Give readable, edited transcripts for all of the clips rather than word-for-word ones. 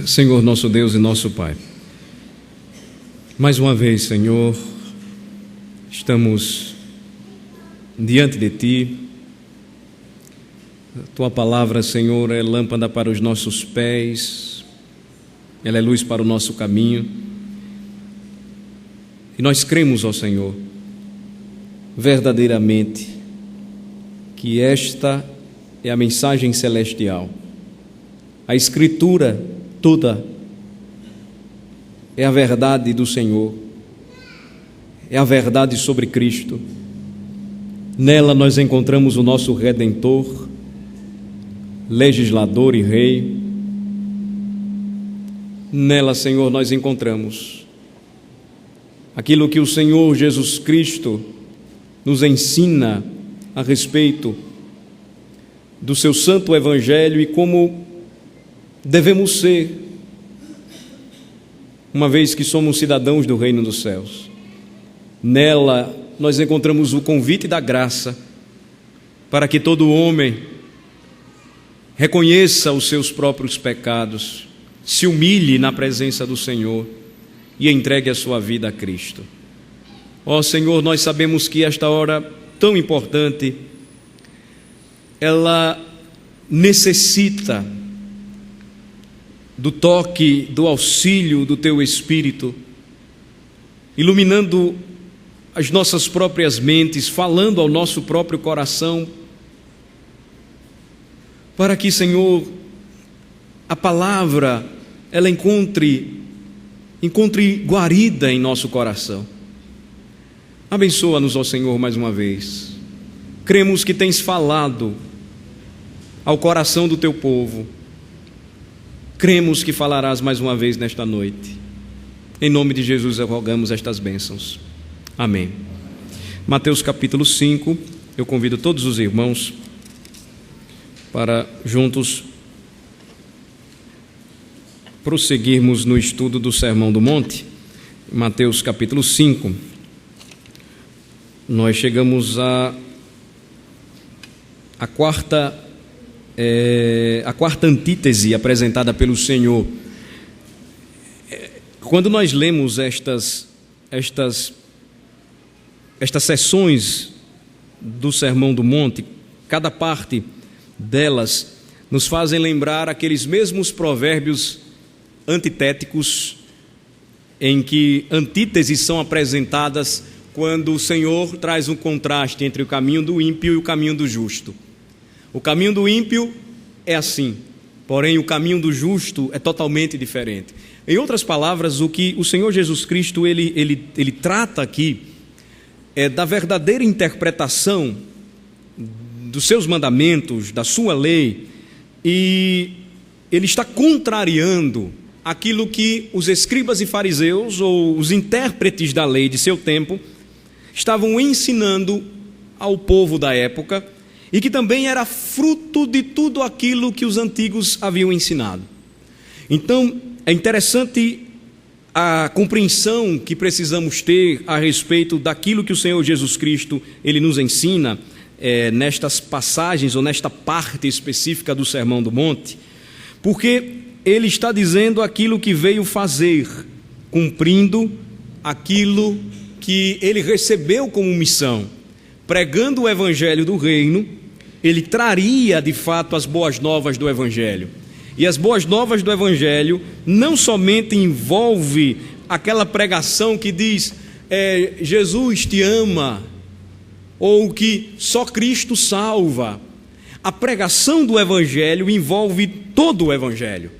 Senhor nosso Deus e nosso Pai, mais uma vez, Senhor, estamos diante de Ti. A Tua palavra, Senhor, é lâmpada para os nossos pés, ela é luz para o nosso caminho. E nós cremos, ó Senhor, verdadeiramente, que esta é a mensagem celestial. A Escritura toda é a verdade do Senhor, é a verdade sobre Cristo. Nela nós encontramos o nosso Redentor, legislador e Rei. Nela, Senhor, nós encontramos aquilo que o Senhor Jesus Cristo nos ensina a respeito do seu santo Evangelho e como devemos ser, uma vez que somos cidadãos do reino dos céus. Nela nós encontramos o convite da graça para que todo homem reconheça os seus próprios pecados, se humilhe na presença do Senhor e entregue a sua vida a Cristo. Ó Senhor, nós sabemos que esta hora tão importante, ela necessita do toque, do auxílio do Teu Espírito, iluminando as nossas próprias mentes, falando ao nosso próprio coração, para que, Senhor, a palavra, ela encontre guarida em nosso coração. Abençoa-nos, ó Senhor, mais uma vez. Cremos que Tens falado ao coração do Teu povo. Cremos que falarás mais uma vez nesta noite. Em nome de Jesus, rogamos estas bênçãos. Amém. Mateus capítulo 5, eu convido todos os irmãos para juntos prosseguirmos no estudo do Sermão do Monte. Mateus capítulo 5, nós chegamos à quarta antítese apresentada pelo Senhor. Quando nós lemos estas seções do Sermão do Monte, cada parte delas nos fazem lembrar aqueles mesmos provérbios antitéticos em que antíteses são apresentadas quando o Senhor traz um contraste entre o caminho do ímpio e o caminho do justo. O caminho do ímpio é assim, porém o caminho do justo é totalmente diferente. Em outras palavras, o que o Senhor Jesus Cristo ele trata aqui é da verdadeira interpretação dos seus mandamentos, da sua lei, e ele está contrariando aquilo que os escribas e fariseus, ou os intérpretes da lei de seu tempo, estavam ensinando ao povo da época, e que também era fruto de tudo aquilo que os antigos haviam ensinado. Então, é interessante a compreensão que precisamos ter a respeito daquilo que o Senhor Jesus Cristo ele nos ensina nestas passagens ou nesta parte específica do Sermão do Monte, porque ele está dizendo aquilo que veio fazer, cumprindo aquilo que ele recebeu como missão, pregando o Evangelho do Reino. Ele traria de fato as boas novas do Evangelho. E as boas novas do Evangelho não somente envolve aquela pregação que diz Jesus te ama, ou que só Cristo salva. A pregação do Evangelho envolve todo o Evangelho.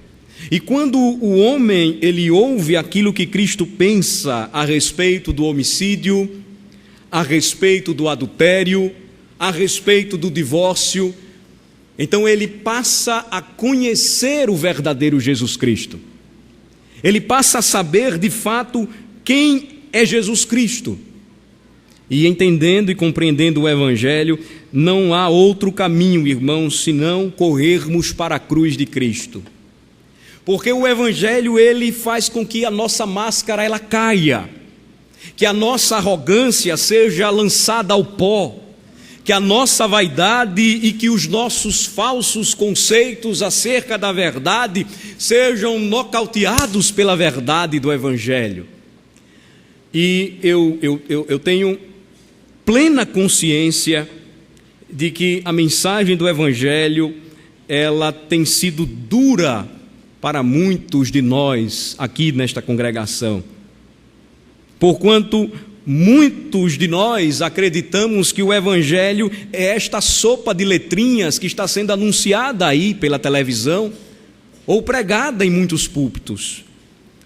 E quando o homem ele ouve aquilo que Cristo pensa a respeito do homicídio, a respeito do adultério, a respeito do divórcio, então ele passa a conhecer o verdadeiro Jesus Cristo. Ele passa a saber de fato quem é Jesus Cristo. E entendendo e compreendendo o Evangelho, não há outro caminho, irmãos, senão corrermos para a cruz de Cristo. Porque o Evangelho ele faz com que a nossa máscara ela caia, que a nossa arrogância seja lançada ao pó, que que a nossa vaidade e que os nossos falsos conceitos acerca da verdade sejam nocauteados pela verdade do Evangelho. E eu tenho plena consciência de que a mensagem do Evangelho, ela tem sido dura para muitos de nós aqui nesta congregação, porquanto muitos de nós acreditamos que o Evangelho é esta sopa de letrinhas que está sendo anunciada aí pela televisão ou pregada em muitos púlpitos.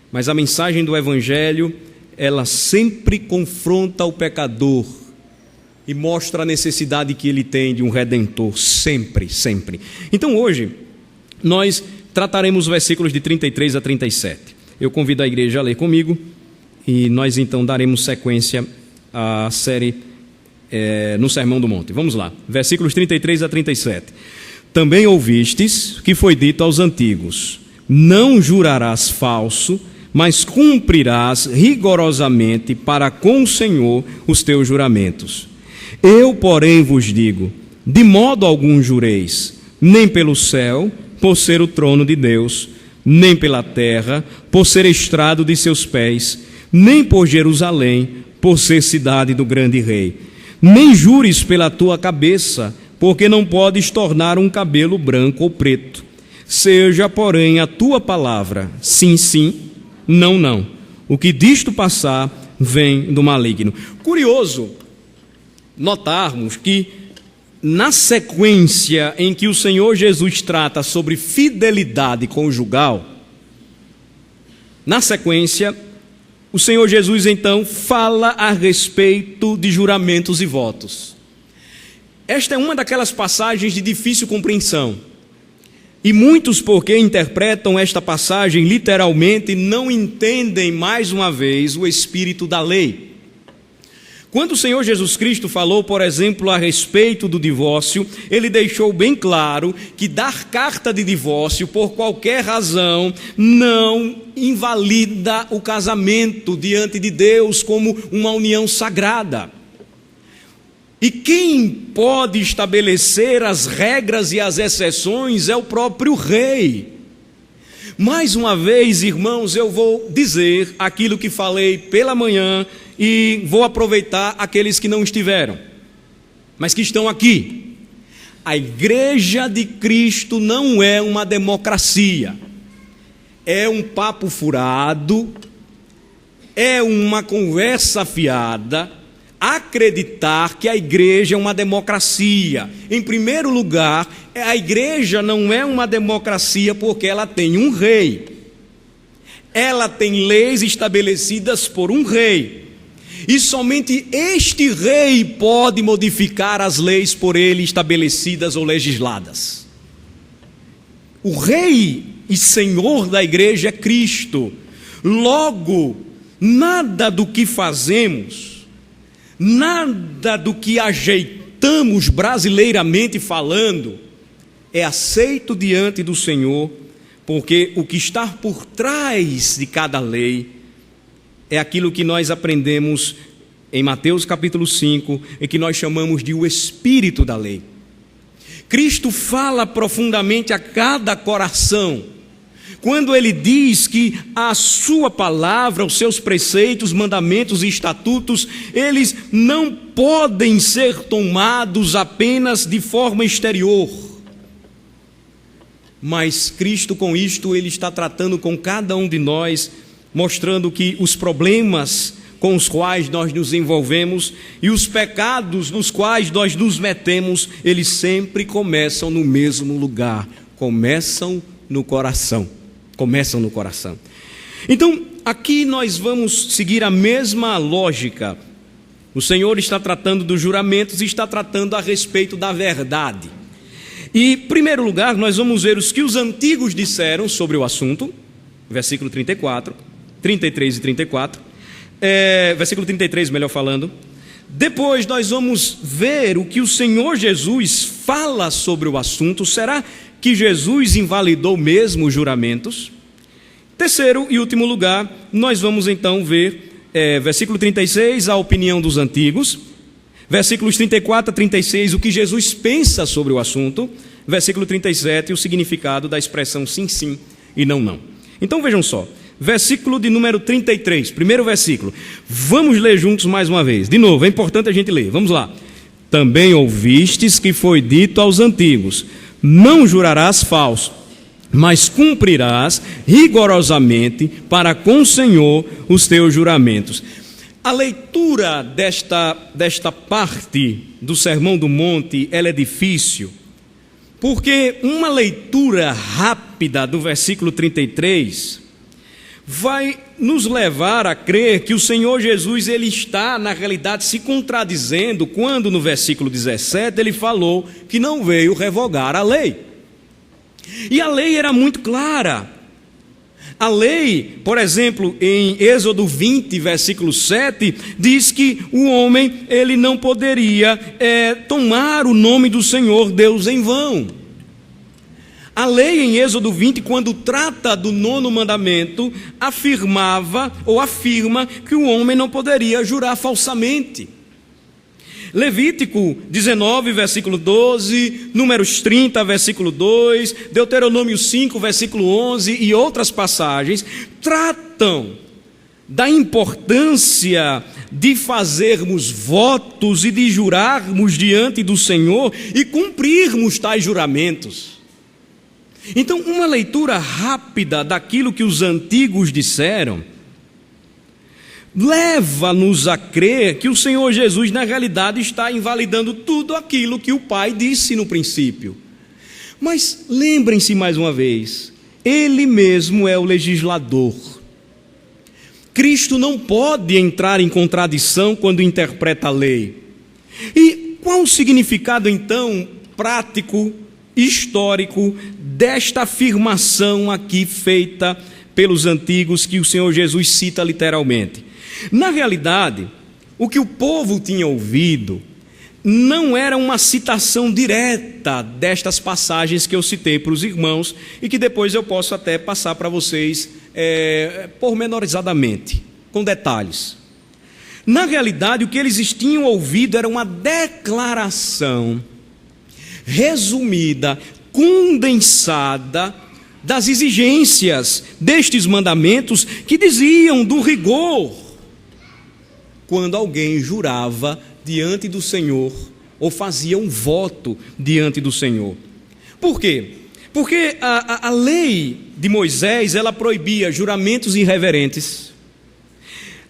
Mas a mensagem do Evangelho, ela sempre confronta o pecador e mostra a necessidade que ele tem de um Redentor, sempre, sempre. Então hoje, nós trataremos os versículos de 33 a 37. Eu convido a igreja a ler comigo e nós então daremos sequência à série no Sermão do Monte. Vamos lá, versículos 33 a 37. Também ouvistes que foi dito aos antigos: não jurarás falso, mas cumprirás rigorosamente para com o Senhor os teus juramentos. Eu, porém, vos digo, de modo algum jureis, nem pelo céu, por ser o trono de Deus, nem pela terra, por ser estrado de seus pés, nem por Jerusalém, por ser cidade do grande rei. Nem jures pela tua cabeça, porque não podes tornar um cabelo branco ou preto. Seja, porém, a tua palavra sim, sim, não, não. O que disto passar vem do maligno. Curioso notarmos que, na sequência em que o Senhor Jesus trata sobre fidelidade conjugal, na sequência, o Senhor Jesus então fala a respeito de juramentos e votos. Esta é uma daquelas passagens de difícil compreensão. E muitos, porque interpretam esta passagem literalmente, não entendem mais uma vez o espírito da lei. Quando o Senhor Jesus Cristo falou, por exemplo, a respeito do divórcio, ele deixou bem claro que dar carta de divórcio por qualquer razão não invalida o casamento diante de Deus como uma união sagrada. E quem pode estabelecer as regras e as exceções é o próprio rei. Mais uma vez, irmãos, eu vou dizer aquilo que falei pela manhã e vou aproveitar aqueles que não estiveram, mas que estão aqui. A Igreja de Cristo não é uma democracia, é um papo furado, é uma conversa fiada, acreditar que a igreja é uma democracia. Em primeiro lugar, a igreja não é uma democracia porque ela tem um rei. Ela tem leis estabelecidas por um rei. E somente este rei pode modificar as leis por ele estabelecidas ou legisladas. O rei e senhor da igreja é Cristo. Logo, nada do que fazemos, nada do que ajeitamos brasileiramente falando é aceito diante do Senhor, porque o que está por trás de cada lei é aquilo que nós aprendemos em Mateus capítulo 5, e que nós chamamos de o espírito da lei. Cristo fala profundamente a cada coração, quando ele diz que a sua palavra, os seus preceitos, mandamentos e estatutos, eles não podem ser tomados apenas de forma exterior. Mas Cristo, com isto, ele está tratando com cada um de nós, mostrando que os problemas com os quais nós nos envolvemos e os pecados nos quais nós nos metemos, eles sempre começam no mesmo lugar, começam no coração. Então, aqui nós vamos seguir a mesma lógica. O Senhor está tratando dos juramentos e está tratando a respeito da verdade. E, em primeiro lugar, nós vamos ver os que os antigos disseram sobre o assunto, versículo 34, 33 e 34, versículo 33, melhor falando. Depois nós vamos ver o que o Senhor Jesus fala sobre o assunto. Será que Jesus invalidou mesmo os juramentos? Terceiro e último lugar, nós vamos então ver, versículo 36, a opinião dos antigos. Versículos 34 a 36, o que Jesus pensa sobre o assunto. Versículo 37, o significado da expressão sim, sim e não, não. Então vejam só, versículo de número 33, primeiro versículo. Vamos ler juntos mais uma vez. De novo, é importante a gente ler, vamos lá. Também ouvistes que foi dito aos antigos: não jurarás falso, mas cumprirás rigorosamente para com o Senhor os teus juramentos. A leitura desta parte do Sermão do Monte, ela é difícil, porque uma leitura rápida do versículo 33 vai nos levar a crer que o Senhor Jesus ele está, na realidade, se contradizendo quando no versículo 17 ele falou que não veio revogar a lei. E a lei era muito clara. A lei, por exemplo, em Êxodo 20, versículo 7, diz que o homem ele não poderia tomar o nome do Senhor Deus em vão. A lei em Êxodo 20, quando trata do 9º mandamento, afirmava ou afirma que o homem não poderia jurar falsamente. Levítico 19, versículo 12, Números 30, versículo 2, Deuteronômio 5, versículo 11 e outras passagens tratam da importância de fazermos votos e de jurarmos diante do Senhor e cumprirmos tais juramentos. Então, uma leitura rápida daquilo que os antigos disseram leva-nos a crer que o Senhor Jesus, na realidade, está invalidando tudo aquilo que o Pai disse no princípio. Mas lembrem-se mais uma vez, Ele mesmo é o legislador. Cristo não pode entrar em contradição quando interpreta a lei. E qual o significado, então, prático, histórico, desta afirmação aqui feita pelos antigos que o Senhor Jesus cita literalmente? Na realidade, o que o povo tinha ouvido não era uma citação direta destas passagens que eu citei para os irmãos e que depois eu posso até passar para vocês pormenorizadamente, com detalhes. Na realidade, o que eles tinham ouvido era uma declaração resumida, condensada das exigências destes mandamentos que diziam do rigor quando alguém jurava diante do Senhor ou fazia um voto diante do Senhor. Por quê? Porque a lei de Moisés, ela proibia juramentos irreverentes.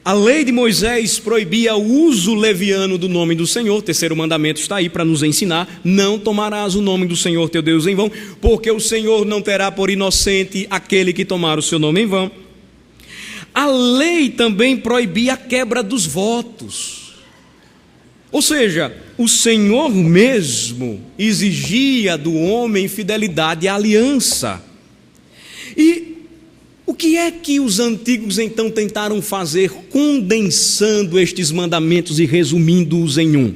A lei de Moisés proibia o uso leviano do nome do Senhor. O 3º mandamento está aí para nos ensinar: não tomarás o nome do Senhor teu Deus em vão, porque o Senhor não terá por inocente aquele que tomar o seu nome em vão. A lei também proibia a quebra dos votos. Ou seja, o Senhor mesmo exigia do homem fidelidade à aliança. E o que é que os antigos então tentaram fazer, condensando estes mandamentos e resumindo-os em um?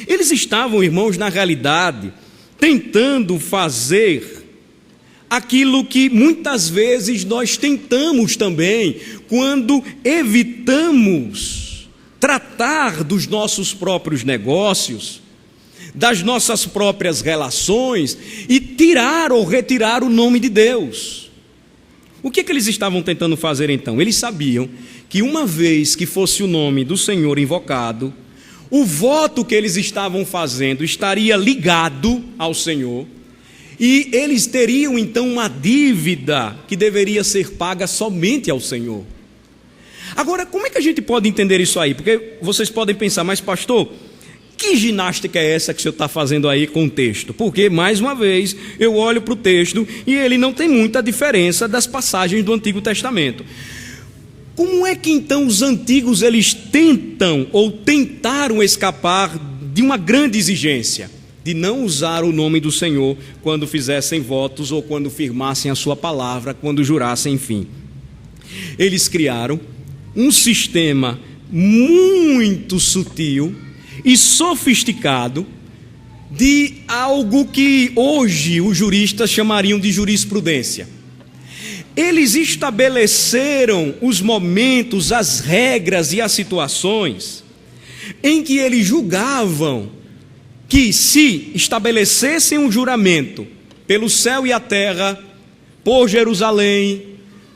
Eles estavam, irmãos, na realidade, tentando fazer aquilo que muitas vezes nós tentamos também, quando evitamos tratar dos nossos próprios negócios, das nossas próprias relações e tirar ou retirar o nome de Deus. O que eles estavam tentando fazer então? Eles sabiam que uma vez que fosse o nome do Senhor invocado, o voto que eles estavam fazendo estaria ligado ao Senhor, e eles teriam então uma dívida que deveria ser paga somente ao Senhor. Agora, como é que a gente pode entender isso aí? Porque vocês podem pensar, mas pastor, que ginástica é essa que o senhor está fazendo aí com o texto? Porque, mais uma vez, eu olho para o texto e ele não tem muita diferença das passagens do Antigo Testamento. Como é que então os antigos eles tentam ou tentaram escapar de uma grande exigência? De não usar o nome do Senhor quando fizessem votos ou quando firmassem a sua palavra, quando jurassem, enfim. Eles criaram um sistema muito sutil e sofisticado de algo que hoje os juristas chamariam de jurisprudência. Eles estabeleceram os momentos, as regras e as situações em que eles julgavam que se estabelecessem um juramento pelo céu e a terra, por Jerusalém,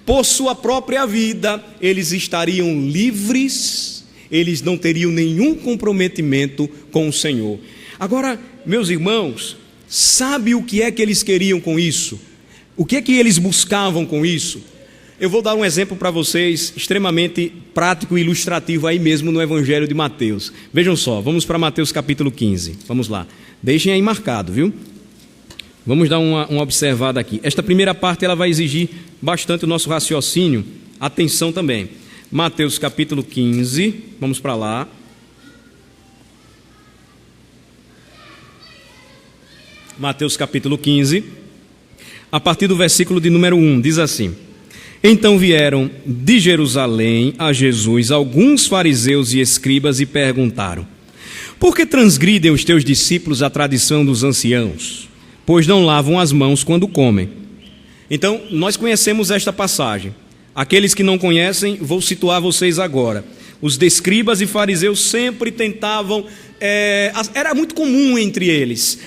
por sua própria vida, eles estariam livres, eles não teriam nenhum comprometimento com o Senhor. Agora, meus irmãos, sabe o que é que eles queriam com isso? O que é que eles buscavam com isso? Eu vou dar um exemplo para vocês, extremamente prático e ilustrativo aí mesmo no Evangelho de Mateus. Vejam só, vamos para Mateus capítulo 15, vamos lá. Deixem aí marcado, viu? Vamos dar uma observada aqui. Esta primeira parte ela vai exigir bastante o nosso raciocínio, atenção também. Mateus capítulo 15, vamos para lá. Mateus capítulo 15, a partir do versículo de número 1, diz assim: Então vieram de Jerusalém a Jesus alguns fariseus e escribas e perguntaram: Por que transgridem os teus discípulos a tradição dos anciãos? Pois não lavam as mãos quando comem. Então, nós conhecemos esta passagem. Aqueles que não conhecem, vou situar vocês agora. Os escribas e fariseus sempre tentavam, era muito comum entre eles,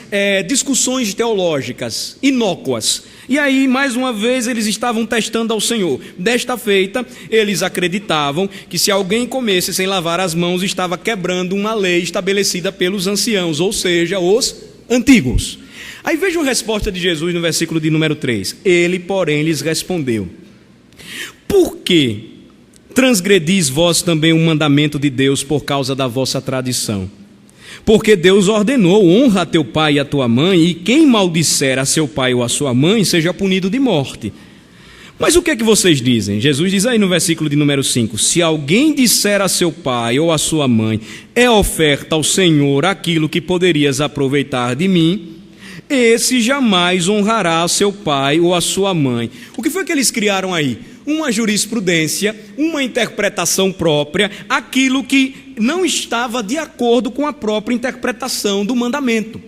discussões teológicas, inócuas. E aí, mais uma vez, eles estavam testando ao Senhor. Desta feita, eles acreditavam que se alguém comesse sem lavar as mãos, estava quebrando uma lei estabelecida pelos anciãos, ou seja, os antigos. Aí vejam a resposta de Jesus no versículo de número 3. Ele, porém, lhes respondeu: Por que transgredis vós também o mandamento de Deus por causa da vossa tradição? Porque Deus ordenou: honra a teu pai e a tua mãe, e quem maldisser a seu pai ou a sua mãe seja punido de morte. Mas o que é que vocês dizem? Jesus diz aí no versículo de número 5: Se alguém disser a seu pai ou a sua mãe, é oferta ao Senhor aquilo que poderias aproveitar de mim, esse jamais honrará a seu pai ou a sua mãe. O que foi que eles criaram aí? Uma jurisprudência, uma interpretação própria, aquilo que não estava de acordo com a própria interpretação do mandamento.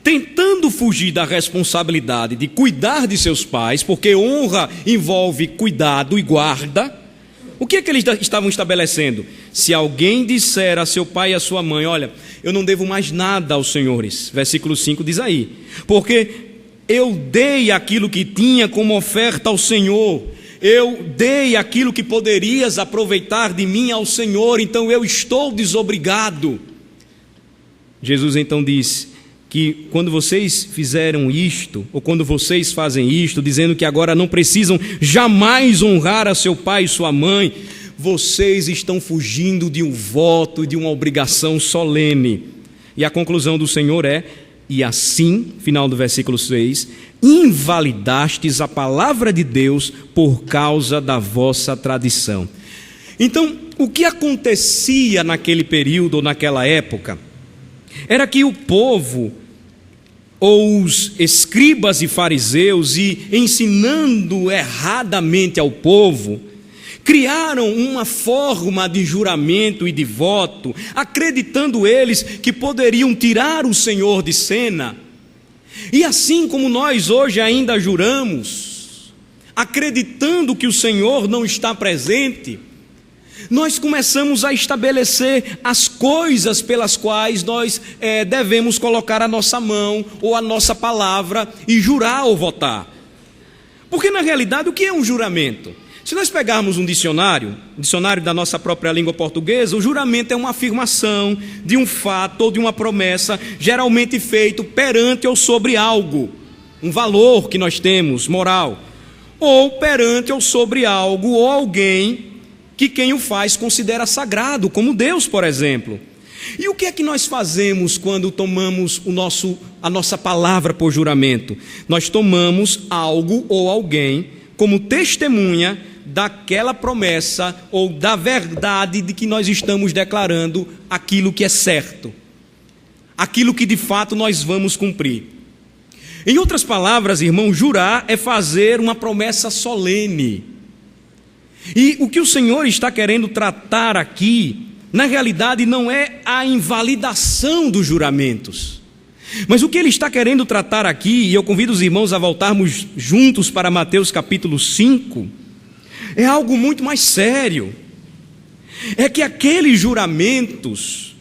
Tentando fugir da responsabilidade de cuidar de seus pais, porque honra envolve cuidado e guarda, o que é que eles estavam estabelecendo? Se alguém disser a seu pai e a sua mãe: olha, eu não devo mais nada aos senhores, versículo 5 diz aí, porque eu dei aquilo que tinha como oferta ao Senhor, eu dei aquilo que poderias aproveitar de mim ao Senhor, então eu estou desobrigado. Jesus então disse que quando vocês fizeram isto, ou quando vocês fazem isto, dizendo que agora não precisam jamais honrar a seu pai e sua mãe, vocês estão fugindo de um voto, de uma obrigação solene. E a conclusão do Senhor é: e assim, final do versículo 6, invalidastes a palavra de Deus por causa da vossa tradição. Então, o que acontecia naquele período ou naquela época era que o povo, ou os escribas e fariseus, e ensinando erradamente ao povo, criaram uma forma de juramento e de voto, acreditando eles que poderiam tirar o Senhor de cena. E assim como nós hoje ainda juramos, acreditando que o Senhor não está presente, nós começamos a estabelecer as coisas pelas quais nós devemos colocar a nossa mão ou a nossa palavra e jurar ou votar. Porque na realidade o que é um juramento? Se nós pegarmos um dicionário da nossa própria língua portuguesa, o juramento é uma afirmação de um fato ou de uma promessa, geralmente feito perante ou sobre algo, um valor que nós temos, moral, ou perante ou sobre algo ou alguém que quem o faz considera sagrado, como Deus, por exemplo. E o que é que nós fazemos quando tomamos a nossa palavra por juramento? Nós tomamos algo ou alguém como testemunha daquela promessa ou da verdade de que nós estamos declarando aquilo que é certo, aquilo que de fato nós vamos cumprir. Em outras palavras, irmão, jurar é fazer uma promessa solene. E o que o Senhor está querendo tratar aqui, na realidade, não é a invalidação dos juramentos, mas o que Ele está querendo tratar aqui, e eu convido os irmãos a voltarmos juntos para Mateus capítulo 5, é algo muito mais sério. é que aqueles juramentos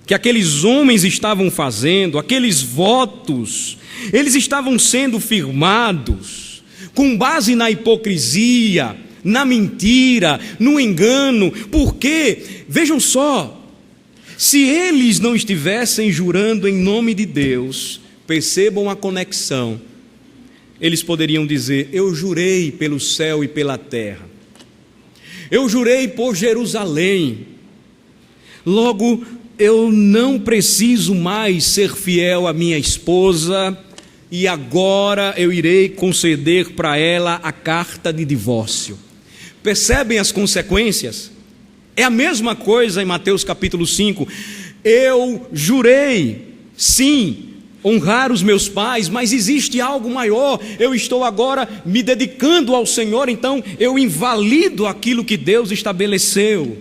que aqueles homens estavam fazendo, aqueles votos, eles estavam sendo firmados com base na hipocrisia, na mentira, no engano. Porque, vejam só, se eles não estivessem jurando em nome de Deus, percebam a conexão, eles poderiam dizer: eu jurei pelo céu e pela terra, eu jurei por Jerusalém, logo eu não preciso mais ser fiel à minha esposa, e agora eu irei conceder para ela a carta de divórcio. Percebem as consequências? É a mesma coisa em Mateus capítulo 5. Eu jurei, sim, honrar os meus pais, mas existe algo maior. Eu estou agora me dedicando ao Senhor, então eu invalido aquilo que Deus estabeleceu.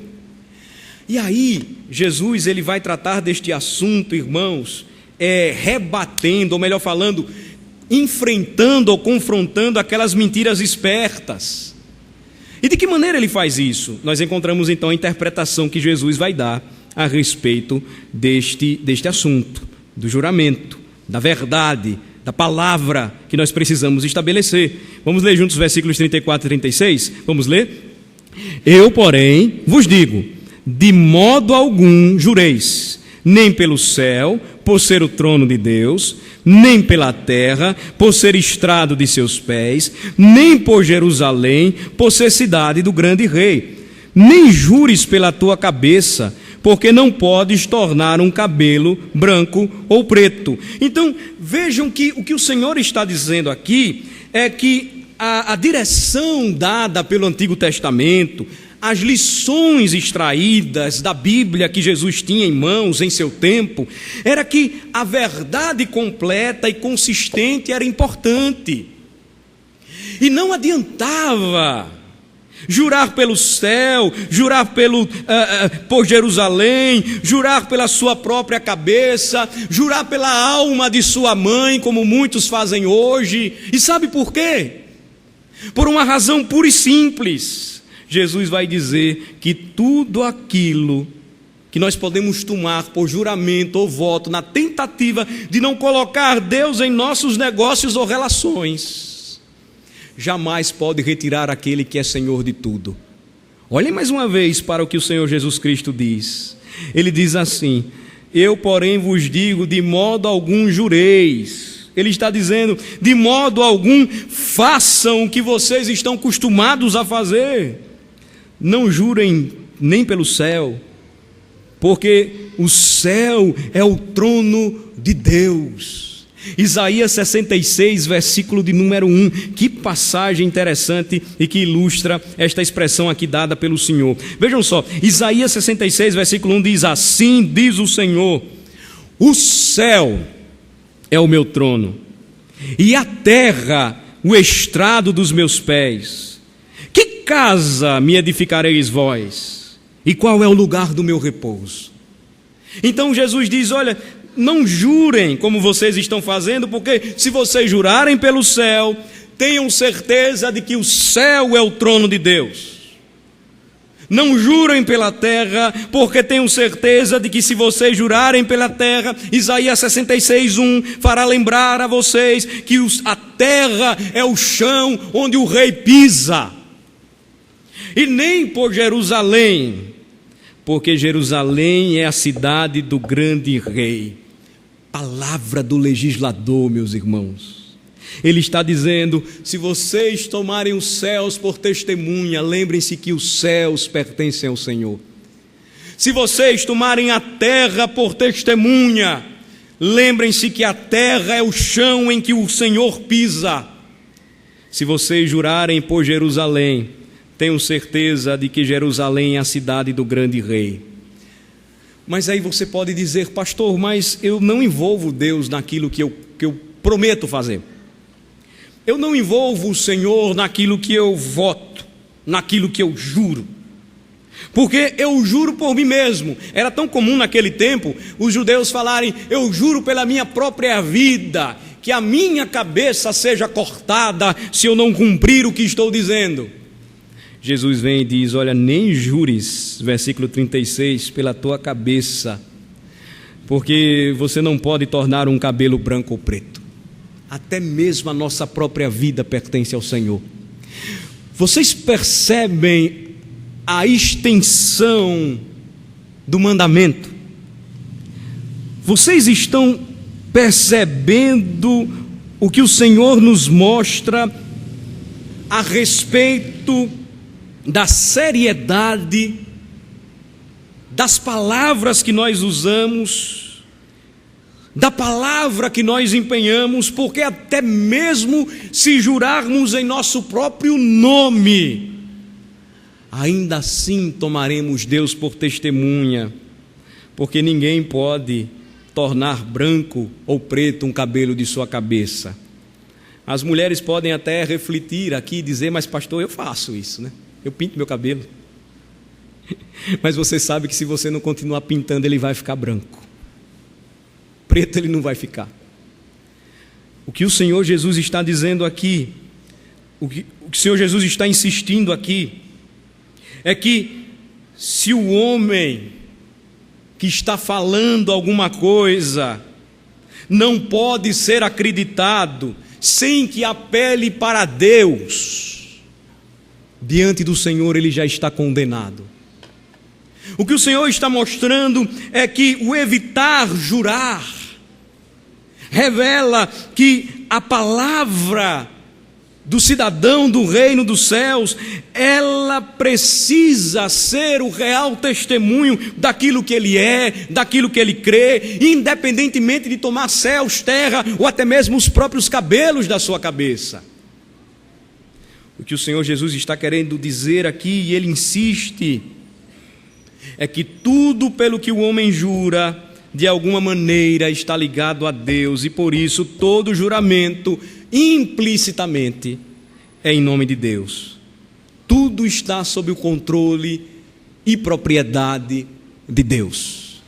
E aí, Jesus ele vai tratar deste assunto, irmãos, rebatendo, ou melhor falando, enfrentando ou confrontando aquelas mentiras espertas. E de que maneira ele faz isso? Nós encontramos então a interpretação que Jesus vai dar a respeito deste assunto, do juramento, da verdade, da palavra que nós precisamos estabelecer. Vamos ler juntos os versículos 34 e 36? Vamos ler? Eu, porém, vos digo: de modo algum jureis, nem pelo céu, por ser o trono de Deus, nem pela terra, por ser estrado de seus pés, nem por Jerusalém, por ser cidade do grande rei. Nem jures pela tua cabeça, porque não podes tornar um cabelo branco ou preto. Então, vejam que o que o Senhor está dizendo aqui é que a direção dada pelo Antigo Testamento, as lições extraídas da Bíblia que Jesus tinha em mãos em seu tempo, era que a verdade completa e consistente era importante. E não adiantava jurar pelo céu, jurar por Jerusalém, jurar pela sua própria cabeça, jurar pela alma de sua mãe, como muitos fazem hoje. E sabe por quê? Por uma razão pura e simples. Jesus vai dizer que tudo aquilo que nós podemos tomar por juramento ou voto, na tentativa de não colocar Deus em nossos negócios ou relações, jamais pode retirar aquele que é Senhor de tudo. Olhem mais uma vez para o que o Senhor Jesus Cristo diz. Ele diz assim: eu, porém, vos digo, de modo algum jureis. Ele está dizendo: de modo algum façam o que vocês estão acostumados a fazer. Não jurem nem pelo céu, porque o céu é o trono de Deus. Isaías 66, versículo de número 1. Que passagem interessante e que ilustra esta expressão aqui dada pelo Senhor. Vejam só, Isaías 66, versículo 1 diz: assim diz o Senhor: o céu é o meu trono, e a terra o estrado dos meus pés. Que casa me edificareis vós? E qual é o lugar do meu repouso? Então Jesus diz: olha, não jurem como vocês estão fazendo, porque se vocês jurarem pelo céu, tenham certeza de que o céu é o trono de Deus. Não jurem pela terra, porque tenham certeza de que se vocês jurarem pela terra, Isaías 66, 1 fará lembrar a vocês que a terra é o chão onde o rei pisa. E nem por Jerusalém, porque Jerusalém é a cidade do grande rei. Palavra do legislador, meus irmãos. Ele está dizendo: se vocês tomarem os céus por testemunha, lembrem-se que os céus pertencem ao Senhor. Se vocês tomarem a terra por testemunha, lembrem-se que a terra é o chão em que o Senhor pisa. Se vocês jurarem por Jerusalém, tenho certeza de que Jerusalém é a cidade do grande rei. Mas aí você pode dizer: pastor, mas eu não envolvo Deus naquilo que eu prometo fazer. Eu não envolvo o Senhor naquilo que eu voto, naquilo que eu juro. Porque eu juro por mim mesmo. Era tão comum naquele tempo os judeus falarem: eu juro pela minha própria vida, que a minha cabeça seja cortada se eu não cumprir o que estou dizendo. Jesus vem e diz: olha, nem jures, versículo 36, pela tua cabeça, porque você não pode tornar um cabelo branco ou preto. Até mesmo a nossa própria vida pertence ao Senhor. Vocês percebem a extensão do mandamento? Vocês estão percebendo o que o Senhor nos mostra a respeito da seriedade das palavras que nós usamos, da palavra que nós empenhamos, porque até mesmo se jurarmos em nosso próprio nome, ainda assim tomaremos Deus por testemunha, porque ninguém pode tornar branco ou preto um cabelo de sua cabeça. As mulheres podem até refletir aqui e dizer: mas pastor, eu faço isso, né? Eu pinto meu cabelo. Mas você sabe que se você não continuar pintando, ele vai ficar branco. Preto ele não vai ficar. O que o Senhor Jesus está dizendo aqui, o que o Senhor Jesus está insistindo aqui, é que se o homem que está falando alguma coisa não pode ser acreditado sem que apele para Deus, diante do Senhor ele já está condenado. O que o Senhor está mostrando é que o evitar jurar revela que a palavra do cidadão do reino dos céus, ela precisa ser o real testemunho daquilo que ele é, daquilo que ele crê, independentemente de tomar céus, terra ou até mesmo os próprios cabelos da sua cabeça. O que o Senhor Jesus está querendo dizer aqui, e ele insiste, é que tudo pelo que o homem jura, de alguma maneira está ligado a Deus, e por isso todo juramento implicitamente é em nome de Deus. Tudo está sob o controle e propriedade de Deus.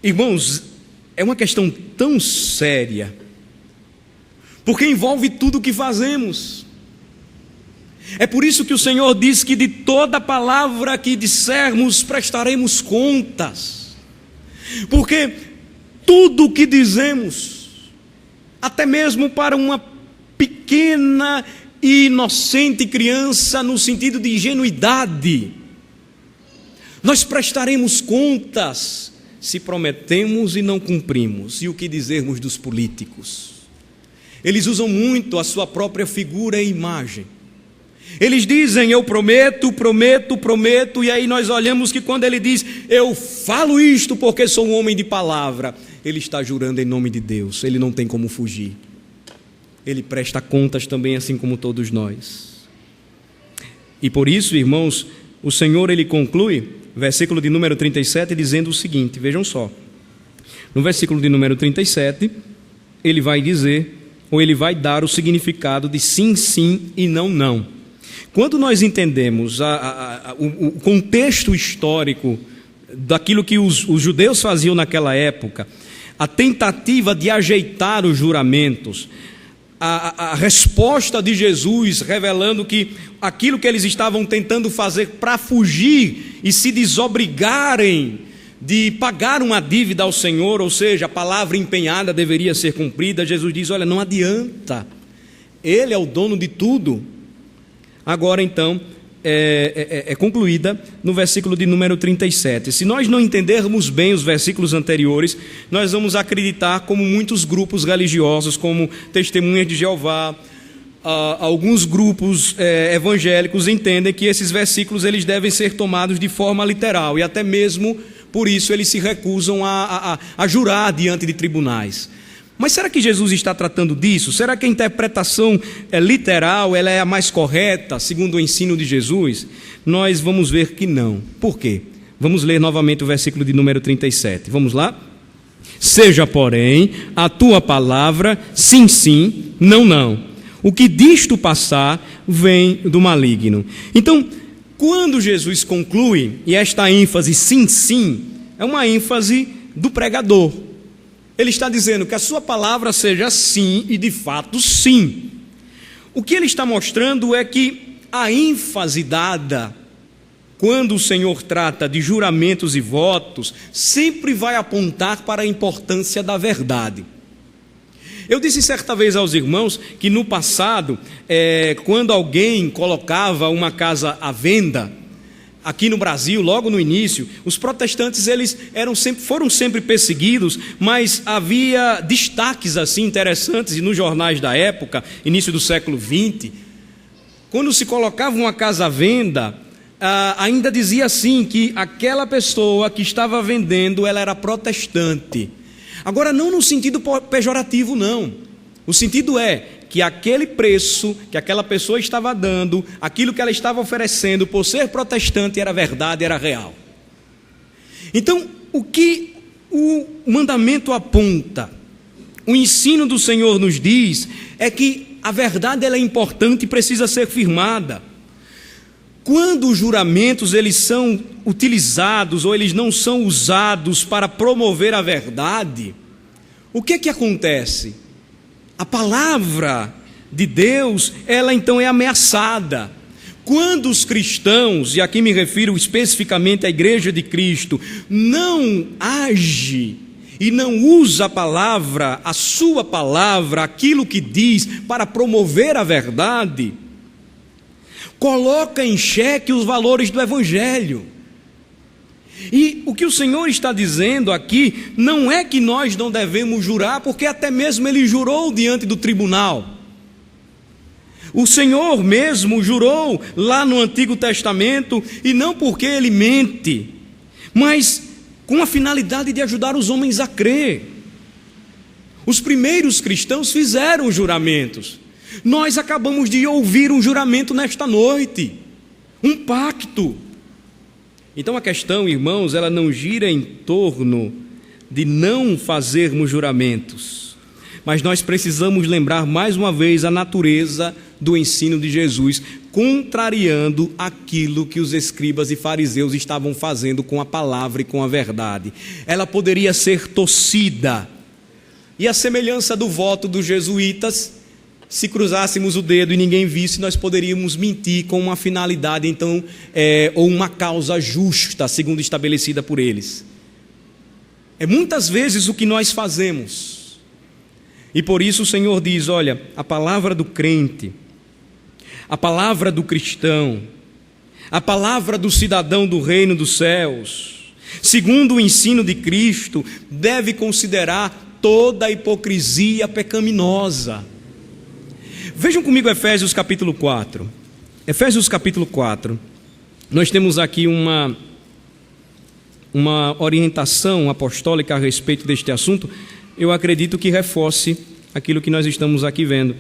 Irmãos, é uma questão tão séria, porque envolve tudo o que fazemos. É por isso que o Senhor diz que de toda palavra que dissermos prestaremos contas, porque tudo o que dizemos, até mesmo para uma pequena e inocente criança, no sentido de ingenuidade, nós prestaremos contas se prometemos e não cumprimos. E o que dizermos dos políticos? Eles usam muito a sua própria figura e imagem. Eles dizem: eu prometo, prometo, prometo, e aí nós olhamos que quando ele diz: eu falo isto porque sou um homem de palavra, ele está jurando em nome de Deus, ele não tem como fugir. Ele presta contas também, assim como todos nós. E por isso, irmãos, o Senhor ele conclui, versículo de número 37, dizendo o seguinte, vejam só. No versículo de número 37, ele vai dizer, ou ele vai dar o significado de sim, sim e não, não. Quando nós entendemos o contexto histórico daquilo que os judeus faziam naquela época, a tentativa de ajeitar os juramentos, a resposta de Jesus revelando que aquilo que eles estavam tentando fazer para fugir e se desobrigarem de pagar uma dívida ao Senhor, ou seja, a palavra empenhada deveria ser cumprida, Jesus diz: olha, não adianta, Ele é o dono de tudo. Agora então é concluída no versículo de número 37. Se nós não entendermos bem os versículos anteriores, nós vamos acreditar como muitos grupos religiosos, como Testemunhas de Jeová, alguns grupos evangélicos entendem que esses versículos eles devem ser tomados de forma literal, e até mesmo por isso eles se recusam a jurar diante de tribunais. Mas será que Jesus está tratando disso? Será que a interpretação literal ela é a mais correta, segundo o ensino de Jesus? Nós vamos ver que não. Por quê? Vamos ler novamente o versículo de número 37. Vamos lá? Seja, porém, a tua palavra sim, sim, não, não. O que disto passar vem do maligno. Então, quando Jesus conclui, e esta ênfase sim, sim, é uma ênfase do pregador. Ele está dizendo que a sua palavra seja sim e de fato sim. O que ele está mostrando é que a ênfase dada quando o Senhor trata de juramentos e votos sempre vai apontar para a importância da verdade. Eu disse certa vez aos irmãos que no passado, quando alguém colocava uma casa à venda, aqui no Brasil, logo no início, os protestantes foram sempre perseguidos, mas havia destaques assim interessantes nos jornais da época, início do século XX. Quando se colocava uma casa à venda, ainda dizia assim que aquela pessoa que estava vendendo, ela era protestante. Agora, não no sentido pejorativo, não. O sentido é que aquele preço que aquela pessoa estava dando, aquilo que ela estava oferecendo, por ser protestante, era verdade, era real. Então, o que o mandamento aponta, o ensino do Senhor nos diz, é que a verdade ela é importante e precisa ser firmada. Quando os juramentos eles são utilizados ou eles não são usados para promover a verdade, o que acontece? A palavra de Deus, ela então é ameaçada. Quando os cristãos, e aqui me refiro especificamente à Igreja de Cristo, não age e não usa a palavra, a sua palavra, aquilo que diz para promover a verdade, coloca em xeque os valores do Evangelho. E o que o Senhor está dizendo aqui não é que nós não devemos jurar, porque até mesmo Ele jurou diante do tribunal. O Senhor mesmo jurou lá no Antigo Testamento, e não porque Ele mente, mas com a finalidade de ajudar os homens a crer. Os primeiros cristãos fizeram juramentos. Nós acabamos de ouvir um juramento nesta noite, um pacto. Então a questão, irmãos, ela não gira em torno de não fazermos juramentos, mas nós precisamos lembrar mais uma vez a natureza do ensino de Jesus, contrariando aquilo que os escribas e fariseus estavam fazendo com a palavra e com a verdade. Ela poderia ser torcida, e a semelhança do voto dos jesuítas, se cruzássemos o dedo e ninguém visse, nós poderíamos mentir com uma finalidade, então, ou uma causa justa, segundo estabelecida por eles. É muitas vezes o que nós fazemos. E por isso o Senhor diz, olha, a palavra do crente, a palavra do cristão, a palavra do cidadão do reino dos céus, segundo o ensino de Cristo, deve considerar toda a hipocrisia pecaminosa. Vejam comigo Efésios capítulo 4. Efésios capítulo 4. Nós temos aqui uma orientação apostólica a respeito deste assunto. Eu acredito que reforce aquilo que nós estamos aqui vendo.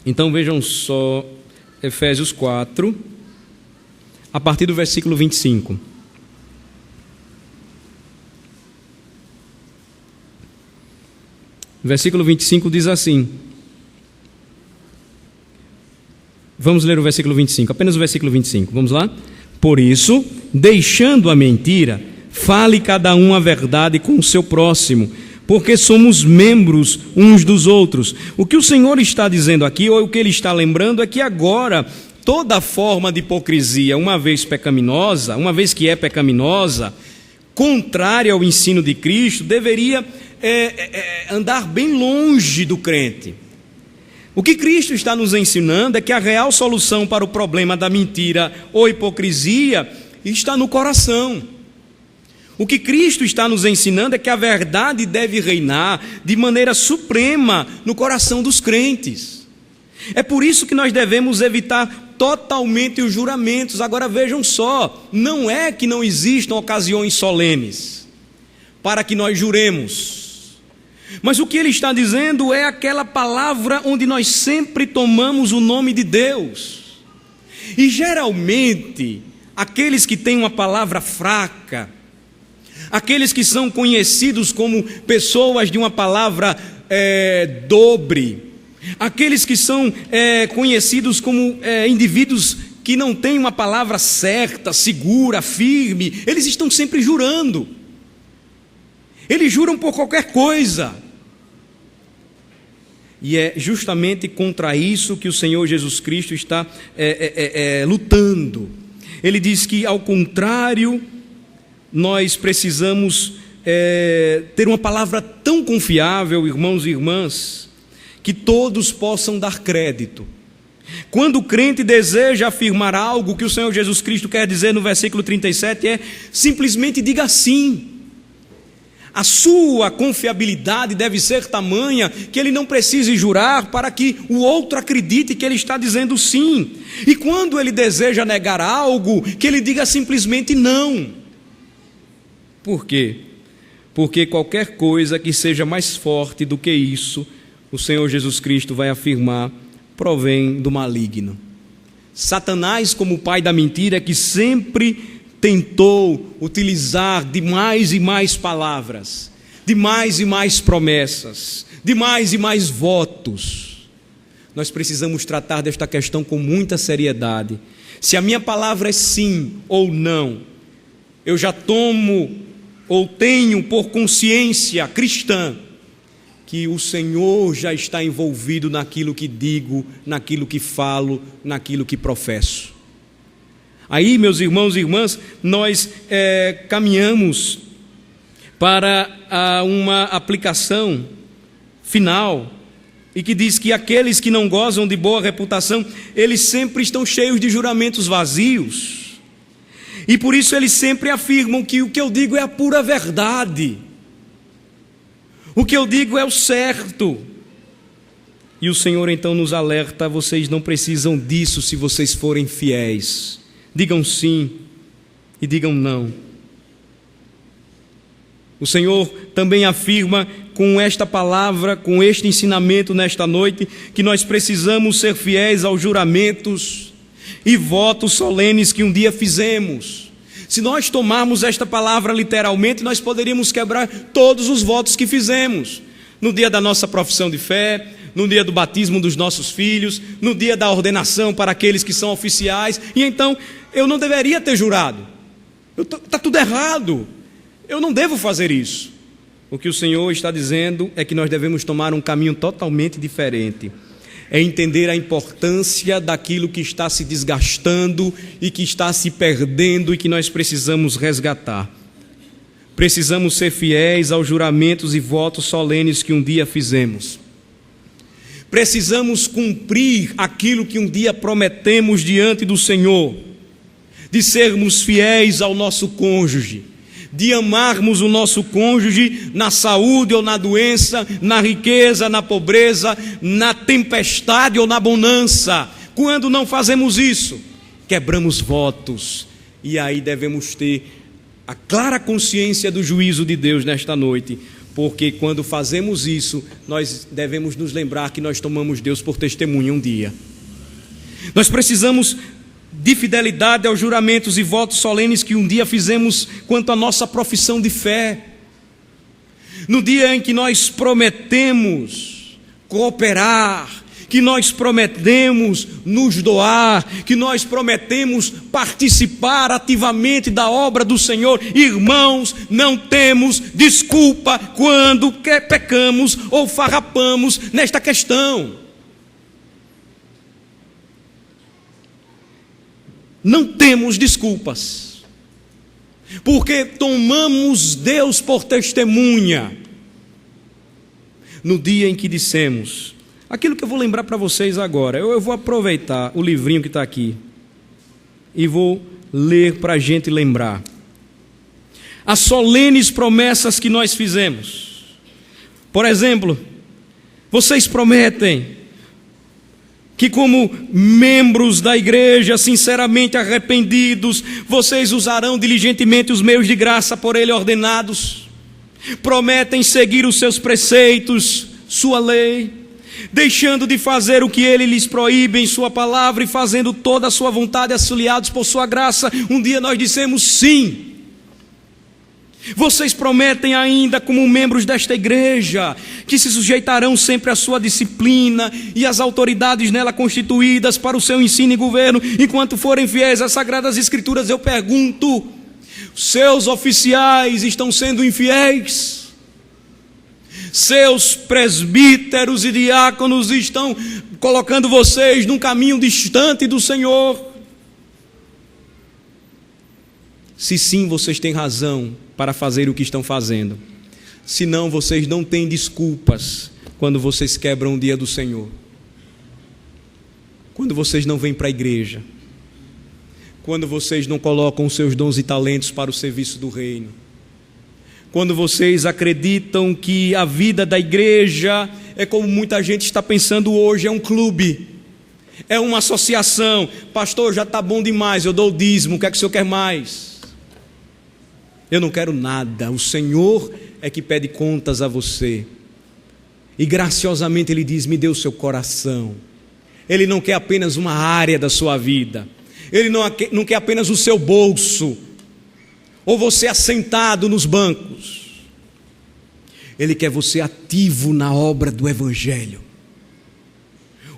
Então vejam só, Efésios 4, a partir do versículo 25. Versículo 25 diz assim. Vamos ler o versículo 25, apenas o versículo 25, vamos lá? Por isso, deixando a mentira, fale cada um a verdade com o seu próximo, porque somos membros uns dos outros. O que o Senhor está dizendo aqui, ou o que Ele está lembrando, é que agora, toda forma de hipocrisia, uma vez pecaminosa, uma vez que é pecaminosa, contrária ao ensino de Cristo, deveria andar bem longe do crente. O que Cristo está nos ensinando é que a real solução para o problema da mentira ou hipocrisia está no coração. O que Cristo está nos ensinando é que a verdade deve reinar de maneira suprema no coração dos crentes. É por isso que nós devemos evitar totalmente os juramentos. Agora vejam só, não é que não existam ocasiões solenes para que nós juremos. Mas o que ele está dizendo é aquela palavra onde nós sempre tomamos o nome de Deus. E geralmente, aqueles que têm uma palavra fraca, aqueles que são conhecidos como pessoas de uma palavra dobre, aqueles que são conhecidos como indivíduos que não têm uma palavra certa, segura, firme, eles estão sempre jurando. Eles juram por qualquer coisa. E é justamente contra isso que o Senhor Jesus Cristo está lutando. Ele diz que, ao contrário, nós precisamos ter uma palavra tão confiável, irmãos e irmãs, que todos possam dar crédito. Quando o crente deseja afirmar algo, que o Senhor Jesus Cristo quer dizer no versículo 37 simplesmente diga sim. A sua confiabilidade deve ser tamanha que ele não precise jurar para que o outro acredite que ele está dizendo sim. E quando ele deseja negar algo, que ele diga simplesmente não. Por quê? Porque qualquer coisa que seja mais forte do que isso, o Senhor Jesus Cristo vai afirmar, provém do maligno. Satanás, como pai da mentira, que sempre tentou utilizar de mais e mais palavras, de mais e mais promessas, de mais e mais votos. Nós precisamos tratar desta questão com muita seriedade. Se a minha palavra é sim ou não, eu já tomo ou tenho por consciência cristã que o Senhor já está envolvido naquilo que digo, naquilo que falo, naquilo que professo. Aí, meus irmãos e irmãs, nós caminhamos para uma aplicação final, e que diz que aqueles que não gozam de boa reputação, eles sempre estão cheios de juramentos vazios, e por isso eles sempre afirmam que o que eu digo é a pura verdade, o que eu digo é o certo. E o Senhor então nos alerta: vocês não precisam disso se vocês forem fiéis. Digam sim e digam não. O Senhor também afirma com esta palavra, com este ensinamento nesta noite, que nós precisamos ser fiéis aos juramentos e votos solenes que um dia fizemos. Se nós tomarmos esta palavra literalmente, nós poderíamos quebrar todos os votos que fizemos. No dia da nossa profissão de fé, no dia do batismo dos nossos filhos, no dia da ordenação para aqueles que são oficiais. E então, eu não deveria ter jurado. Está tudo errado. Eu não devo fazer isso. O que o Senhor está dizendo é que nós devemos tomar um caminho totalmente diferente. É entender a importância daquilo que está se desgastando e que está se perdendo e que nós precisamos resgatar. Precisamos ser fiéis aos juramentos e votos solenes que um dia fizemos. Precisamos cumprir aquilo que um dia prometemos diante do Senhor, de sermos fiéis ao nosso cônjuge, de amarmos o nosso cônjuge na saúde ou na doença, na riqueza, na pobreza, na tempestade ou na bonança. Quando não fazemos isso, quebramos votos, e aí devemos ter a clara consciência do juízo de Deus nesta noite, porque quando fazemos isso, nós devemos nos lembrar que nós tomamos Deus por testemunha um dia. Nós precisamos de fidelidade aos juramentos e votos solenes que um dia fizemos quanto à nossa profissão de fé. No dia em que nós prometemos cooperar, que nós prometemos nos doar, que nós prometemos participar ativamente da obra do Senhor. Irmãos, não temos desculpa quando pecamos ou farrapamos nesta questão. Não temos desculpas, porque tomamos Deus por testemunha no dia em que dissemos aquilo que eu vou lembrar para vocês agora. Eu vou aproveitar o livrinho que está aqui e vou ler para a gente lembrar as solenes promessas que nós fizemos. Por exemplo, vocês prometem que, como membros da igreja sinceramente arrependidos, vocês usarão diligentemente os meios de graça por ele ordenados. Prometem seguir os seus preceitos, sua lei, deixando de fazer o que ele lhes proíbe em sua palavra e fazendo toda a sua vontade, auxiliados por sua graça. Um dia nós dissemos sim. Vocês prometem ainda, como membros desta igreja, que se sujeitarão sempre à sua disciplina e às autoridades nela constituídas para o seu ensino e governo, enquanto forem fiéis às Sagradas Escrituras. Eu pergunto, seus oficiais estão sendo infiéis? Seus presbíteros e diáconos estão colocando vocês num caminho distante do Senhor. Se sim, vocês têm razão para fazer o que estão fazendo. Se não, vocês não têm desculpas quando vocês quebram o dia do Senhor. Quando vocês não vêm para a igreja. Quando vocês não colocam os seus dons e talentos para o serviço do reino. Quando vocês acreditam que a vida da igreja é como muita gente está pensando hoje, é um clube, é uma associação. Pastor, já está bom demais, eu dou o dízimo, o que é que o senhor quer mais? Eu não quero nada, o Senhor é que pede contas a você. E graciosamente Ele diz, me dê o seu coração. Ele não quer apenas uma área da sua vida. Ele não quer apenas o seu bolso, ou você assentado nos bancos. Ele quer você ativo na obra do Evangelho.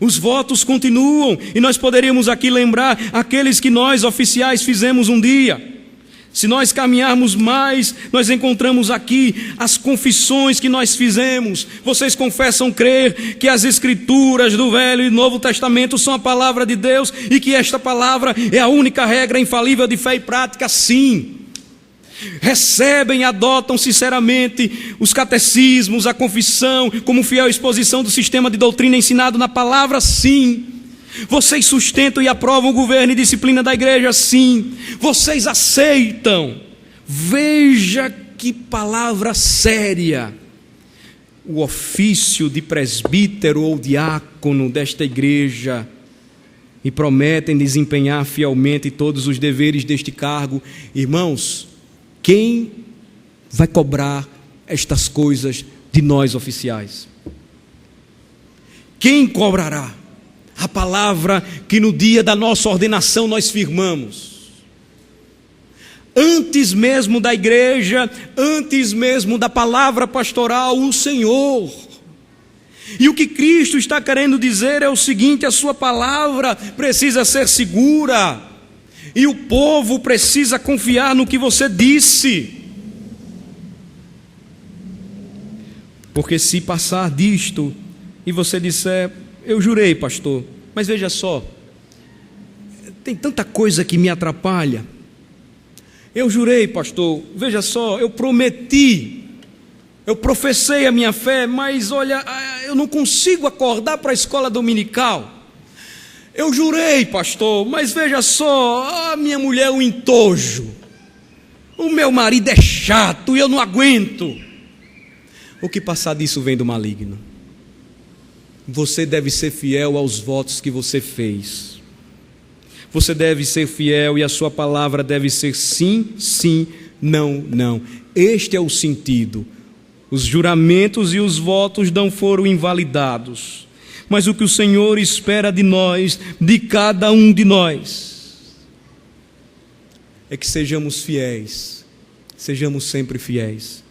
Os votos continuam, e nós poderíamos aqui lembrar aqueles que nós oficiais fizemos um dia. Se nós caminharmos mais, nós encontramos aqui as confissões que nós fizemos. Vocês confessam crer que as Escrituras do Velho e Novo Testamento são a palavra de Deus e que esta palavra é a única regra infalível de fé e prática? Sim. Recebem e adotam sinceramente os catecismos, a confissão, como fiel exposição do sistema de doutrina ensinado na palavra? Sim. Vocês sustentam e aprovam o governo e disciplina da igreja? Sim. Vocês aceitam? Veja que palavra séria. O ofício de presbítero ou diácono desta igreja, e prometem desempenhar fielmente todos os deveres deste cargo. Irmãos, quem vai cobrar estas coisas de nós oficiais? Quem cobrará? A palavra que no dia da nossa ordenação nós firmamos. Antes mesmo da igreja, antes mesmo da palavra pastoral, o Senhor. E o que Cristo está querendo dizer é o seguinte: a sua palavra precisa ser segura, e o povo precisa confiar no que você disse. Porque se passar disto e você disser, eu jurei, pastor, mas veja só, tem tanta coisa que me atrapalha. Eu jurei, pastor, veja só, eu prometi, eu professei a minha fé, mas olha, eu não consigo acordar para a escola dominical. Eu jurei, pastor, mas veja só, a minha mulher é um entojo, o meu marido é chato e eu não aguento. O que passar disso vem do maligno. Você deve ser fiel aos votos que você fez. Você deve ser fiel e a sua palavra deve ser sim, sim, não, não. Este é o sentido. Os juramentos e os votos não foram invalidados. Mas o que o Senhor espera de nós, de cada um de nós, é que sejamos fiéis. Sejamos sempre fiéis.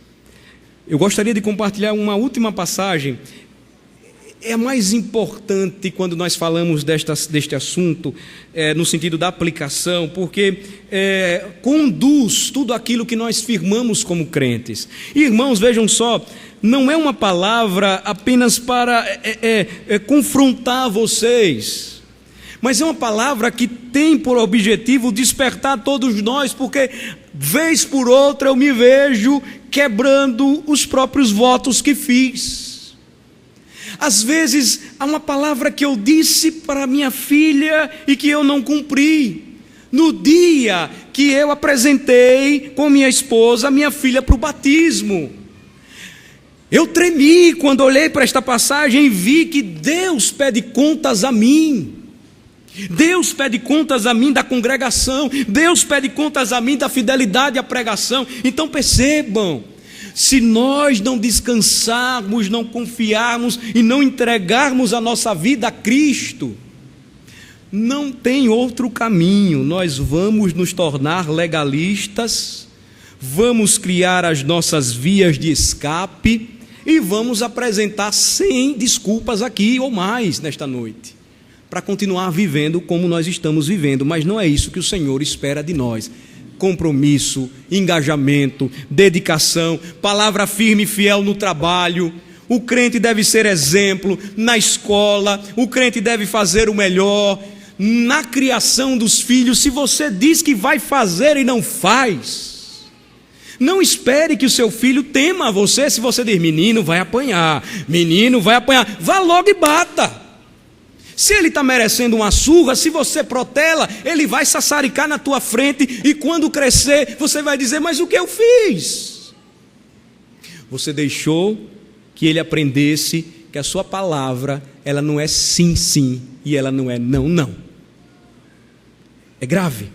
Eu gostaria de compartilhar uma última passagem. É a mais importante quando nós falamos deste assunto, no sentido da aplicação, porque conduz tudo aquilo que nós firmamos como crentes. E, irmãos, vejam só, não é uma palavra apenas para confrontar vocês, mas é uma palavra que tem por objetivo despertar todos nós, porque vez por outra eu me vejo quebrando os próprios votos que fiz. Às vezes, há uma palavra que eu disse para minha filha e que eu não cumpri. No dia que eu apresentei com minha esposa, minha filha para o batismo. Eu tremi quando olhei para esta passagem e vi que Deus pede contas a mim. Deus pede contas a mim da congregação. Deus pede contas a mim da fidelidade à pregação. Então percebam. Se nós não descansarmos, não confiarmos e não entregarmos a nossa vida a Cristo, não tem outro caminho. Nós vamos nos tornar legalistas, vamos criar as nossas vias de escape e vamos apresentar 100 desculpas aqui ou mais nesta noite, para continuar vivendo como nós estamos vivendo. Mas não é isso que o Senhor espera de nós. compromisso, engajamento, dedicação, palavra firme e fiel no trabalho. O crente deve ser exemplo na escola, o crente deve fazer o melhor na criação dos filhos. Se você diz que vai fazer e não faz, não espere que o seu filho tema você. Se você diz, menino vai apanhar, vá logo e bata. Se ele está merecendo uma surra, se você protela, ele vai sassaricar na tua frente, e quando crescer, você vai dizer, mas o que eu fiz? Você deixou que ele aprendesse que a sua palavra, ela não é sim, sim, e ela não é não, não. É grave.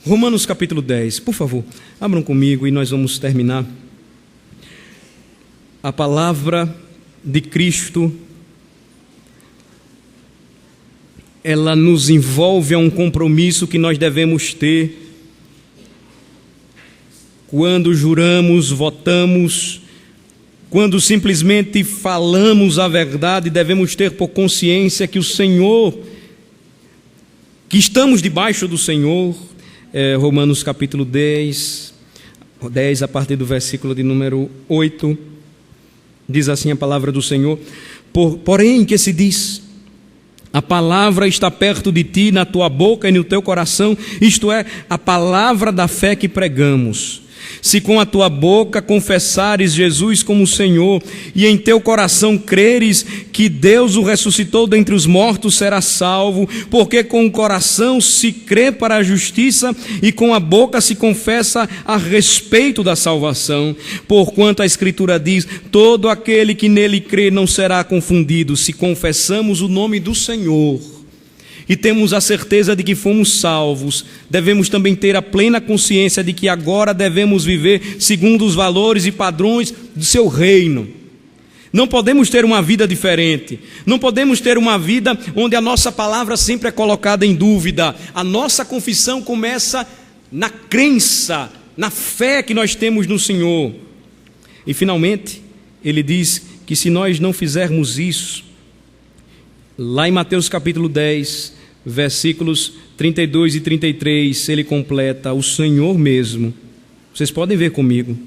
Romanos capítulo 10, por favor, abram comigo e nós vamos terminar. A palavra de Cristo, ela nos envolve a um compromisso que nós devemos ter. Quando juramos, votamos, quando simplesmente falamos a verdade, devemos ter por consciência que o Senhor, que estamos debaixo do Senhor. Romanos capítulo 10, a partir do versículo de número 8, diz assim a palavra do Senhor: porém que se diz, a palavra está perto de ti, na tua boca e no teu coração, isto é, a palavra da fé que pregamos. Se com a tua boca confessares Jesus como Senhor, e em teu coração creres que Deus o ressuscitou dentre os mortos, serás salvo, porque com o coração se crê para a justiça, e com a boca se confessa a respeito da salvação. Porquanto a Escritura diz, todo aquele que nele crê não será confundido. Se confessamos o nome do Senhor e temos a certeza de que fomos salvos, devemos também ter a plena consciência de que agora devemos viver segundo os valores e padrões do seu reino. Não podemos ter uma vida diferente, não podemos ter uma vida onde a nossa palavra sempre é colocada em dúvida. A nossa confissão começa na crença, na fé que nós temos no Senhor. E finalmente, ele diz que se nós não fizermos isso, lá em Mateus capítulo 10, versículos 32 e 33, ele completa, o Senhor mesmo. Vocês podem ver comigo.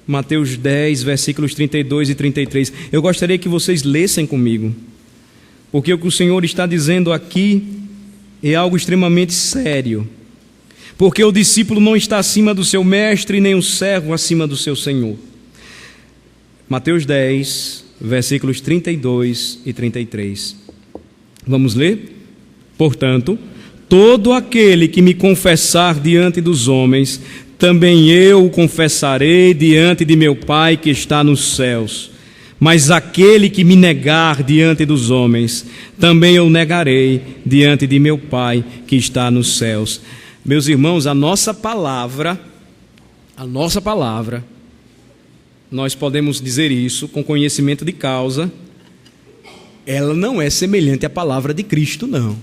Mateus 10, versículos 32 e 33. Eu gostaria que vocês lessem comigo, porque o que o Senhor está dizendo aqui é algo extremamente sério. Porque o discípulo não está acima do seu mestre, nem o servo acima do seu senhor. Mateus 10, versículos 32 e 33. Vamos ler? Portanto, todo aquele que me confessar diante dos homens, também eu o confessarei diante de meu Pai que está nos céus. Mas aquele que me negar diante dos homens, também eu negarei diante de meu Pai que está nos céus. Meus irmãos, a nossa palavra, nós podemos dizer isso com conhecimento de causa, ela não é semelhante à palavra de Cristo, não.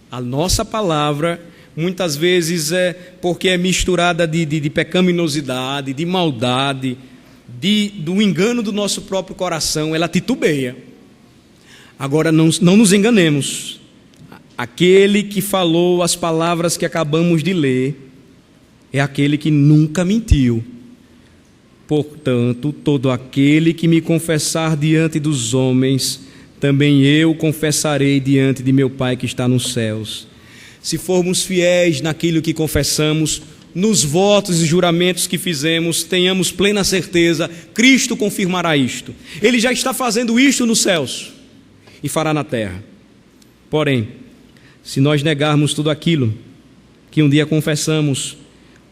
A nossa palavra, muitas vezes, é porque é misturada de pecaminosidade, de maldade, do engano do nosso próprio coração, ela titubeia. Agora, não nos enganemos. Aquele que falou as palavras que acabamos de ler é aquele que nunca mentiu. Portanto, todo aquele que me confessar diante dos homens, também eu confessarei diante de meu Pai que está nos céus. Se formos fiéis naquilo que confessamos, nos votos e juramentos que fizemos, tenhamos plena certeza, Cristo confirmará isto. Ele já está fazendo isto nos céus e fará na terra. Porém, se nós negarmos tudo aquilo que um dia confessamos,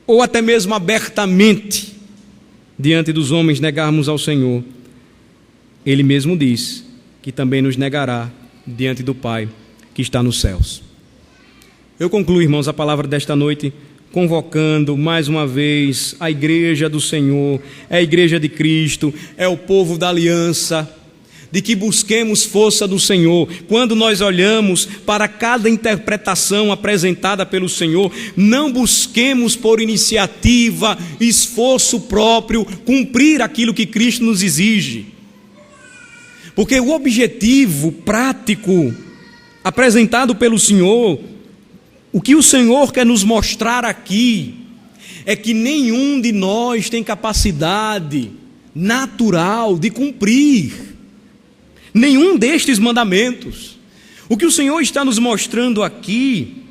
ou até mesmo abertamente, diante dos homens negarmos ao Senhor, Ele mesmo diz que também nos negará diante do Pai que está nos céus. Eu concluo, irmãos, a palavra desta noite convocando mais uma vez a igreja do Senhor, é a igreja de Cristo, é o povo da aliança, de que busquemos força do Senhor. Quando nós olhamos para cada interpretação apresentada pelo Senhor, não busquemos por iniciativa, esforço próprio, cumprir aquilo que Cristo nos exige. Porque o objetivo prático apresentado pelo Senhor, O que o Senhor quer nos mostrar aqui é que nenhum de nós tem capacidade natural de cumprir nenhum destes mandamentos. O que o Senhor está nos mostrando aqui,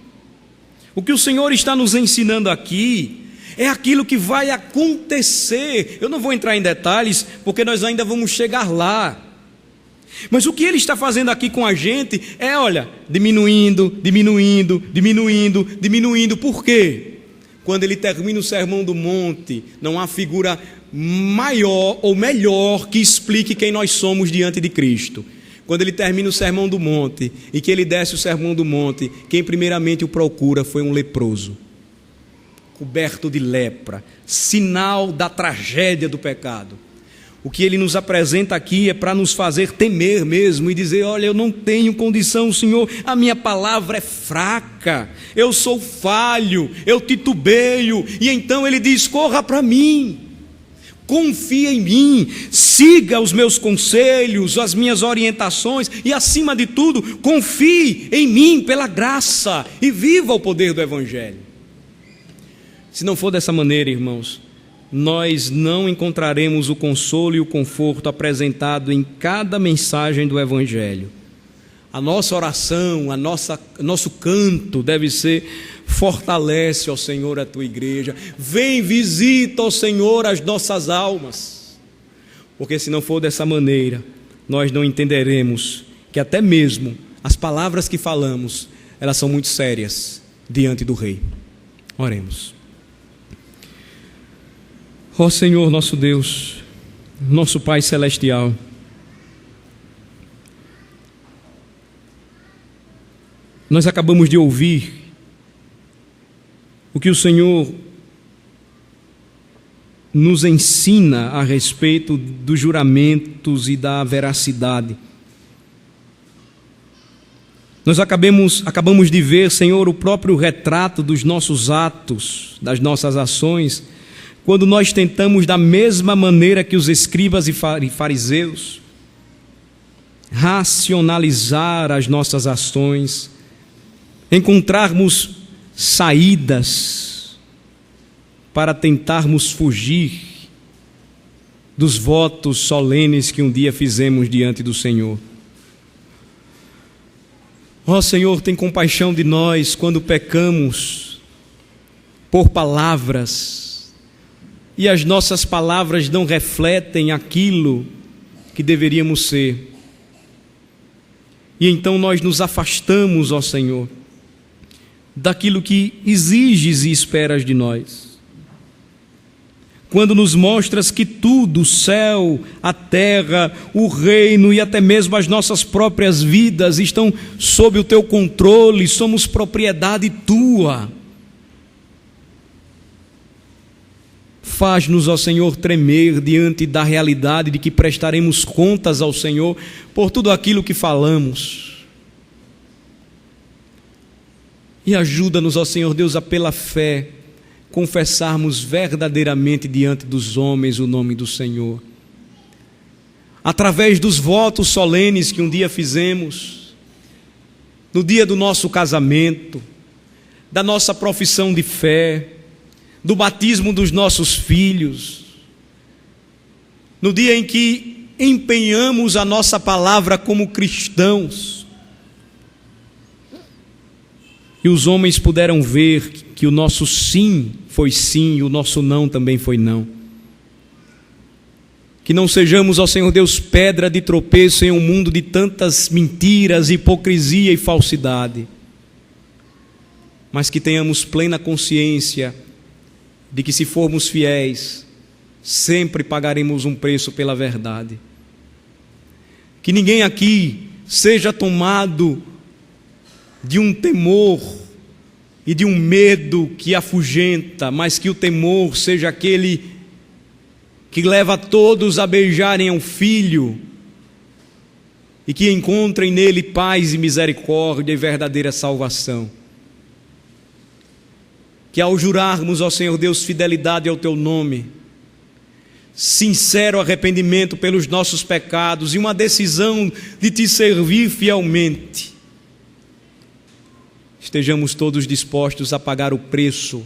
o que o Senhor está nos ensinando aqui, é aquilo que vai acontecer. Eu não vou entrar em detalhes, porque nós ainda vamos chegar lá. Mas o que Ele está fazendo aqui com a gente é, olha, diminuindo. Por quê? Quando Ele termina o Sermão do Monte, não há figura maior ou melhor que explique quem nós somos diante de Cristo. Quando Ele termina o Sermão do Monte e que Ele desce o Sermão do Monte, quem primeiramente o procura foi um leproso, coberto de lepra, sinal da tragédia do pecado. O que Ele nos apresenta aqui é para nos fazer temer mesmo e dizer, olha, eu não tenho condição, Senhor, a minha palavra é fraca, eu sou falho, eu titubeio. E então Ele diz, corra para mim, confia em mim, siga os meus conselhos, as minhas orientações e, acima de tudo, confie em mim pela graça e viva o poder do Evangelho. Se não for dessa maneira, irmãos, nós não encontraremos o consolo e o conforto apresentado em cada mensagem do Evangelho. A nossa oração, nosso canto deve ser: fortalece, ó Senhor, a tua igreja, vem, visita, ó Senhor, as nossas almas. Porque se não for dessa maneira, nós não entenderemos que até mesmo as palavras que falamos, elas são muito sérias diante do Rei. Oremos. Ó Senhor nosso Deus, nosso Pai Celestial, nós acabamos de ouvir o que o Senhor nos ensina a respeito dos juramentos e da veracidade. Nós acabamos de ver, Senhor, o próprio retrato dos nossos atos, das nossas ações, quando nós tentamos, da mesma maneira que os escribas e fariseus, racionalizar as nossas ações, encontrarmos saídas para tentarmos fugir dos votos solenes que um dia fizemos diante do Senhor. Ó Senhor, tem compaixão de nós quando pecamos por palavras, e as nossas palavras não refletem aquilo que deveríamos ser. E então nós nos afastamos, ó Senhor, daquilo que exiges e esperas de nós. Quando nos mostras que tudo, o céu, a terra, o reino e até mesmo as nossas próprias vidas estão sob o teu controle, somos propriedade tua. Faz-nos, ó Senhor, tremer diante da realidade de que prestaremos contas ao Senhor por tudo aquilo que falamos. E ajuda-nos, ó Senhor Deus, a pela fé confessarmos verdadeiramente diante dos homens o nome do Senhor. Através dos votos solenes que um dia fizemos, no dia do nosso casamento, da nossa profissão de fé, do batismo dos nossos filhos, no dia em que empenhamos a nossa palavra como cristãos, e os homens puderam ver que o nosso sim foi sim e o nosso não também foi não. Que não sejamos, ó Senhor Deus, pedra de tropeço em um mundo de tantas mentiras, hipocrisia e falsidade, mas que tenhamos plena consciência de que, se formos fiéis, sempre pagaremos um preço pela verdade. Que ninguém aqui seja tomado de um temor e de um medo que afugenta, mas que o temor seja aquele que leva todos a beijarem ao Filho e que encontrem nele paz e misericórdia e verdadeira salvação. Que ao jurarmos, ó Senhor Deus, fidelidade ao teu nome, sincero arrependimento pelos nossos pecados e uma decisão de te servir fielmente, estejamos todos dispostos a pagar o preço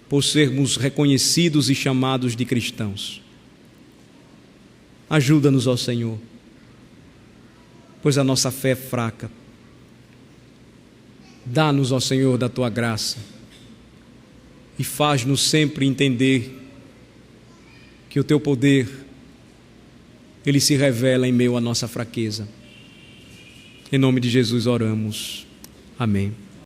por sermos reconhecidos e chamados de cristãos. Ajuda-nos, ó Senhor, pois a nossa fé é fraca. Dá-nos, ó Senhor, da Tua graça e faz-nos sempre entender que o Teu poder, Ele se revela em meio à nossa fraqueza. Em nome de Jesus oramos. Amém.